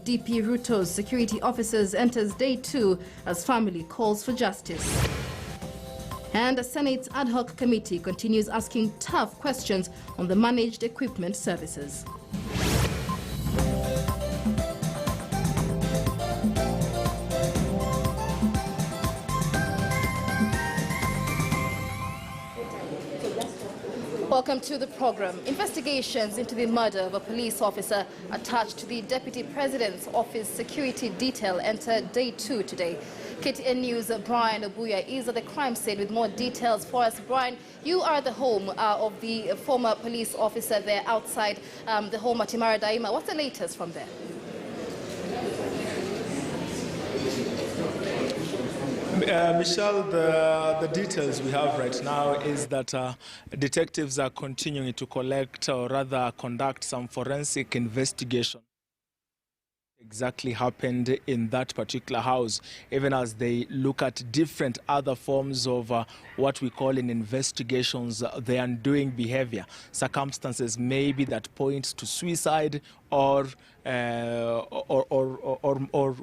of DP Ruto's security officers enters day 2 as family calls for justice. And the Senate's ad hoc committee continues asking tough questions on the managed equipment services. Welcome to the program. Investigations into the murder of a police officer attached to the Deputy President's Office security detail enter day 2 today. KTN News' Brian Obuya is at the crime scene with more details for us. Brian, you are at the home of the former police officer there outside the home at Imara Daima. What's the latest from there? Michelle, the details we have right now is that detectives are continuing to collect, or rather conduct, some forensic investigation. Exactly happened in that particular house, even as they look at different other forms of what we call in investigations the undoing behavior, circumstances maybe that point to suicide or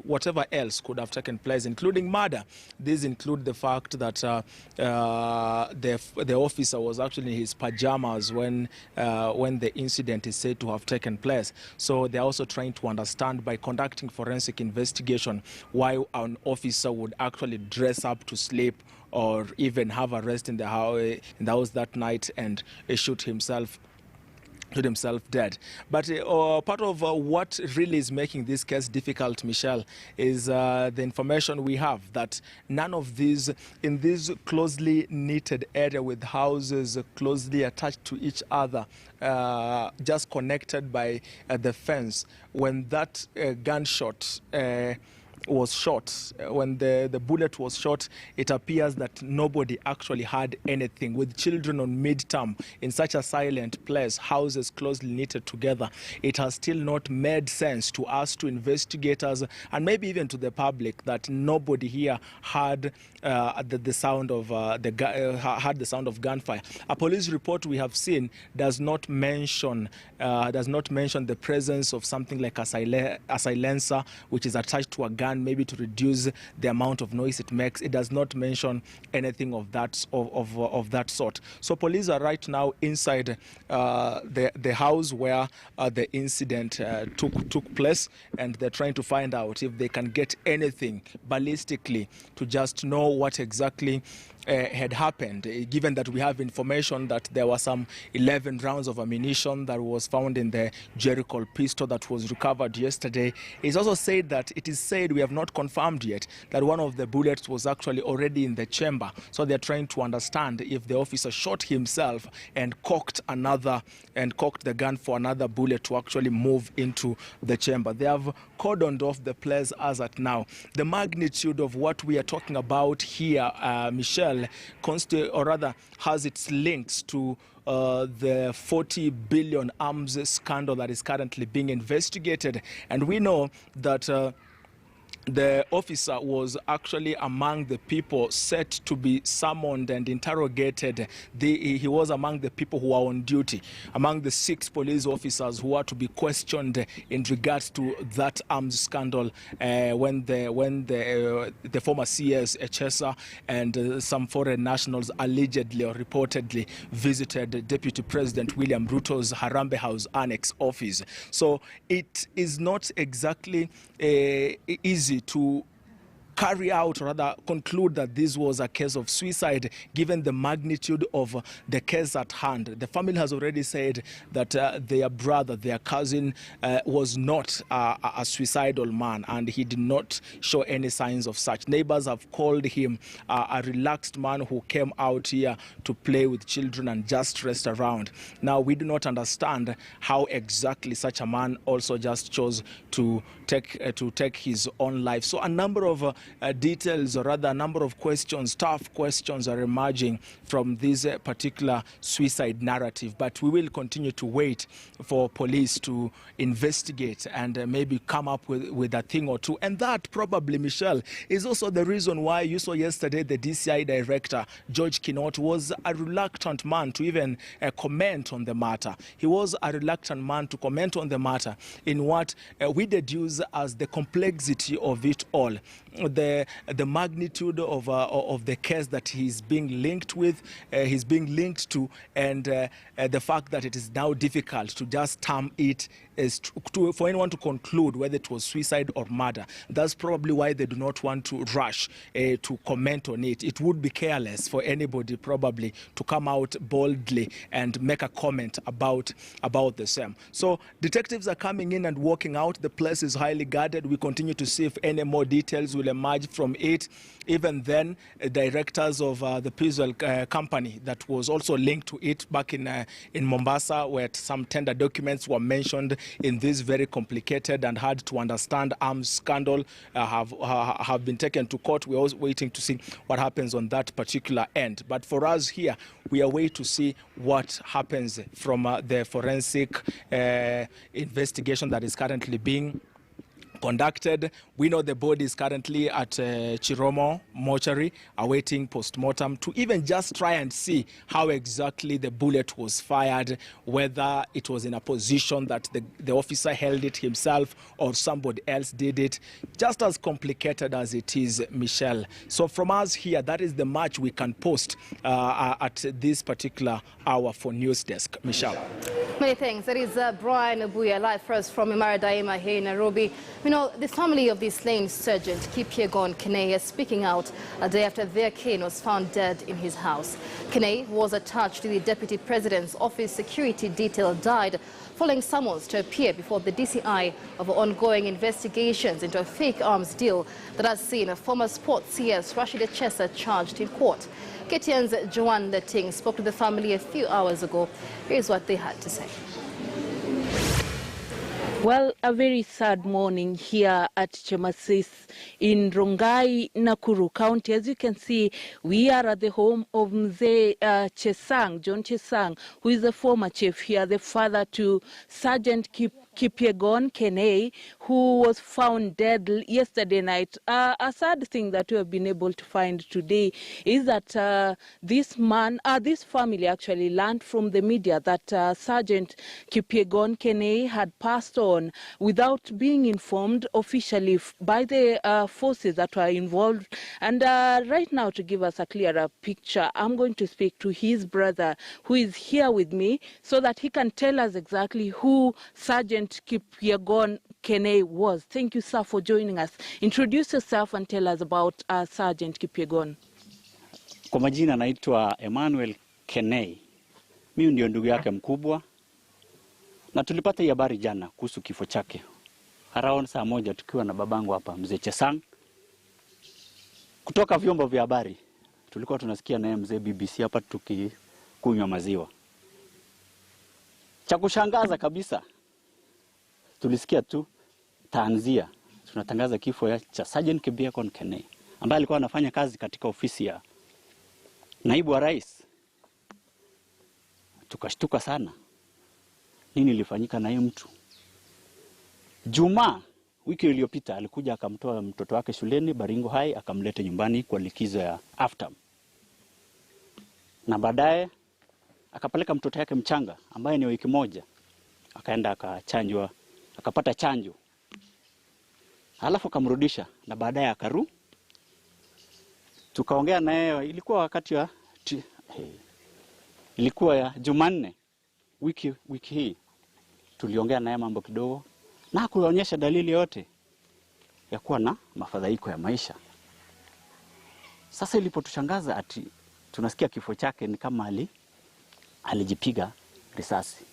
whatever else could have taken place, including murder. These include the fact that the officer was actually in his pajamas when the incident is said to have taken place. So they're also trying to understand, by conducting forensic investigation, why an officer would actually dress up to sleep or even have a rest in the house that night and shoot himself dead. But part of what really is making this case difficult, Michelle, is the information we have that none of these, in this closely knitted area with houses closely attached to each other, just connected by the fence, when that gunshot was shot, when the bullet was shot, it appears that nobody actually had anything. With children on midterm in such a silent place, houses closely knitted together, it has still not made sense to us, to investigators, and maybe even to the public, that nobody here had the sound of had the sound of gunfire. A police report we have seen does not mention the presence of something like a silencer, which is attached to a gun, maybe to reduce the amount of noise it makes. It does not mention anything of that sort. So police are right now inside the house where the incident took place, and they're trying to find out if they can get anything ballistically to just know what exactly had happened, given that we have information that there were some 11 rounds of ammunition that was found in the Jericho pistol that was recovered yesterday. It's also said that it is said, we have not confirmed yet, that one of the bullets was actually already in the chamber. So they're trying to understand if the officer shot himself and cocked the gun for another bullet to actually move into the chamber. They have cordoned off the place as at now. The magnitude of what we are talking about here, Michelle, has its links to the 40 billion arms scandal that is currently being investigated. And we know that the officer was actually among the people set to be summoned and interrogated. He was among the people who are on duty, among the 6 police officers who are to be questioned in regards to that arms scandal when the former CS Echesa and some foreign nationals allegedly or reportedly visited Deputy President William Ruto's Harambee House Annex office. So it is not exactly easy to carry out, or rather conclude, that this was a case of suicide, given the magnitude of the case at hand. The family has already said that their brother, their cousin, was not a suicidal man, and he did not show any signs of such. Neighbors have called him a relaxed man who came out here to play with children and just rest around. Now, we do not understand how exactly such a man also just chose to take his own life. So a number of details, or rather a number of questions, tough questions are emerging from this particular suicide narrative. But we will continue to wait for police to investigate and maybe come up with a thing or two. And that probably, Michelle, is also the reason why you saw yesterday the DCI director, George Kinot, was a reluctant man to even comment on the matter. He was a reluctant man to comment on the matter in what we deduce as the complexity of it all, the magnitude of the case that he's being linked with, he's being linked to, and the fact that it is now difficult to just term it as for anyone to conclude whether it was suicide or murder. That's probably why they do not want to rush to comment on it. It would be careless for anybody probably to come out boldly and make a comment about the same. So detectives are coming in and walking out. The place is highly guarded. We continue to see if any more details will emerge from it. Even then, directors of the Pizwell company that was also linked to it back in Mombasa, where some tender documents were mentioned in this very complicated and hard to understand arms scandal, have been taken to court. We're also waiting to see what happens on that particular end. But for us here, we are waiting to see what happens from the forensic investigation that is currently being conducted. We know the body is currently at Chiromo mortuary awaiting post-mortem to even just try and see how exactly the bullet was fired, whether it was in a position that the officer held it himself or somebody else did it. Just as complicated as it is, Michelle. So from us here, that is the much we can post at this particular hour for News Desk. Michelle. Many thanks. That is Brian Abuya, live for us from Imara Daima here in Nairobi. You know, the family of the slain Sergeant DP Kenei is speaking out a day after their kin was found dead in his house. Kenei, who was attached to the Deputy President's office security detail, died following summons to appear before the DCI of ongoing investigations into a fake arms deal that has seen a former sports CS Rashid Echesa charged in court. KTN's Joanne Letting spoke to the family a few hours ago. Here's what they had to say. Well, a very sad morning here at Chemasis in Rongai, Nakuru County. As you can see, we are at the home of Mzee Chesang, John Chesang, who is the former chief here, the father to Sergeant Kenei, who was found dead yesterday night. A sad thing that we have been able to find today is that this family actually learned from the media that Sergeant Kenei had passed on without being informed officially by the forces that were involved. And right now, to give us a clearer picture, I'm going to speak to his brother, who is here with me, so that he can tell us exactly who Sergeant Kenei was. Thank you, sir, for joining us. Introduce yourself and tell us about Sergeant Kipyegon. Kwa majina naitwa Emmanuel Kenei. Mimi ndio ndugu yake mkubwa. Na tulipata habari jana kuhusu kifo chake. Around saa moja tukiwa na babangu hapa Mzee Chesang. Kutoka vyombo vya habari tulikuwa tunasikia naye mzee BBC hapa tukikunywa maziwa. Cha kushangaza kabisa, tulisikia tu tanzia tunatangaza kifo cha Sergeant Kenei ambaye alikuwa anafanya kazi katika ofisi ya naibu wa rais. Tukashtuka sana. Nini ilifanyika na yeye mtu? Juma wiki iliyopita alikuja akamtoa mtoto wake shuleni Baringo High akamleta nyumbani kwa likizo ya after. Na baadaye akapeleka mtoto yake mchanga ambaye ni wiki moja. Akaenda akachanjwa, akapata chanjo. Halafu akamrudisha na baadaye akaru. Tukaongea naye, ilikuwa wakati wa ilikuwa ya Jumanne wiki hii. Tuliongea naye mambo kidogo na kuonyesha dalili yote ya kuwa na mafadhaiko ya maisha. Sasa ilipotushangaza ati tunasikia kifo chake ni kama alijipiga risasi,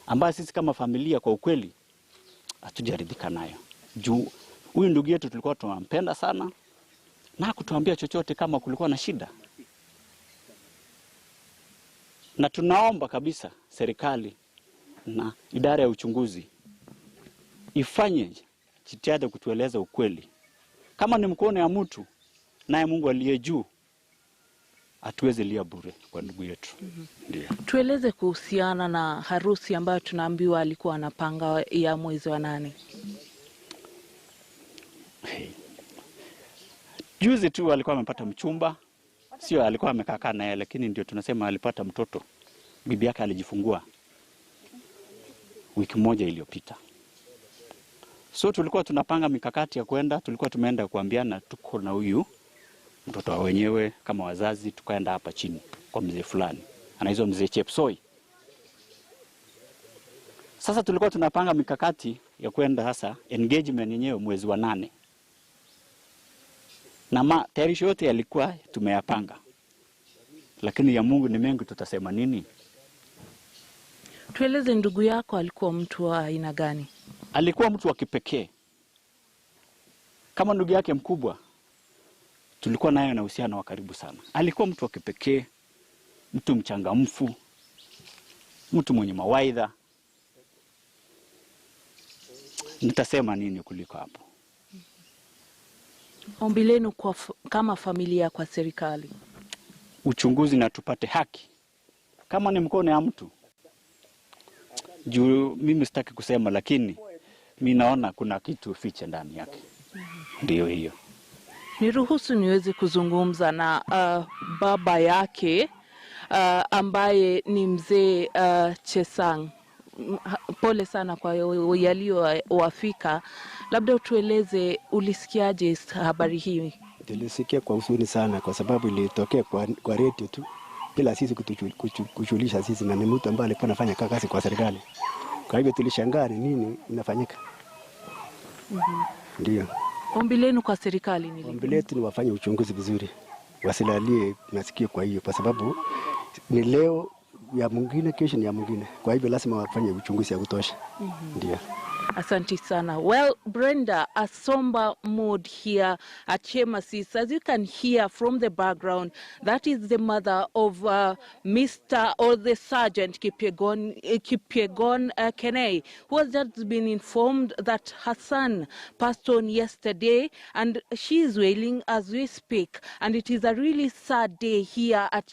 ambayo sisi kama familia kwa ukweli hatujaridhika nayo. Juu huyu ndugu yetu tulikuwa tunampenda sana na kutuambia chochote kama kulikuwa na shida. Na tunaomba kabisa serikali na idara ya uchunguzi ifanye jitihada kutueleza ukweli Kama ni mkono ya mtu, naye Mungu aliye juu, hatuwezi lia bure kwa ndugu yetu. Ndio. Tueleze kuhusiana na harusi ambayo tunaambiwa alikuwa anapanga ya mwezi wa 8. Juzi tu alikuwa amepata mchumba. Sio alikuwa amekaa naye, lakini ndio tunasema alipata mtoto. Bibi yake alijifungua wiki moja iliyopita. So tulikuwa tunapanga mikakati ya kwenda, tulikuwa tumeenda kuambiana tuko na huyu mtoto wa wenyewe kama wazazi, tukaenda hapa chini kwa mzee fulani. Anaitwa mzee Chepsoi. Sasa tulikuwa tunapanga mikakati ya kwenda sasa engagement yenyewe mwezi wa 8. Na tayarisho yote yalikuwa tumeyapanga. Lakini ya Mungu ni mengi, tutasema nini? Tueleze, ndugu yako alikuwa mtu wa aina gani? Alikuwa mtu wa kipekee. Kama ndugu yake mkubwa, tulikuwa naye na uhusiano wa karibu sana. Alikuwa mtu wa kipekee, mtu mchangamfu, mtu mwenye mawaidha. Nitasema nini kuliko hapo? Ombi lenu kama familia kwa serikali? Uchunguzi na tupate haki. Kama ni mkono ya mtu, juu mimi sitaki kusema, lakini mimi naona kuna kitu fiche ndani yake. Ndio hiyo. Niruhusu niweze kuzungumza na baba yake ambaye ni mzee Chesang. Pole sana kwa yaliyowafika. Labda utueleze, ulisikiaje habari hii? Nilisikia kwa huzuni sana, kwa sababu ilitokea kwa radio tu bila sisi kujulisha sisi, na ni mtu ambaye alikuwa anafanya kazi kwa serikali. Kwa hivyo tulishangaa ni nini inafanyika. Ndio. Ombi lenu kwa serikali ni? Ombi letu ni wafanye uchunguzi vizuri, wasilalie masikio kwa hiyo, kwa sababu ni leo ya mwingine, kesho ni ya mwingine. Kwa hivyo lazima wafanye uchunguzi ya kutosha. Ndio. Asante sana. Well, Brenda, a somber mood here at Chemasis. As you can hear from the background, that is the mother of Mr. or the Sergeant Kipyegon Kenei, who has just been informed that her son passed on yesterday, and she is wailing as we speak. And it is a really sad day here at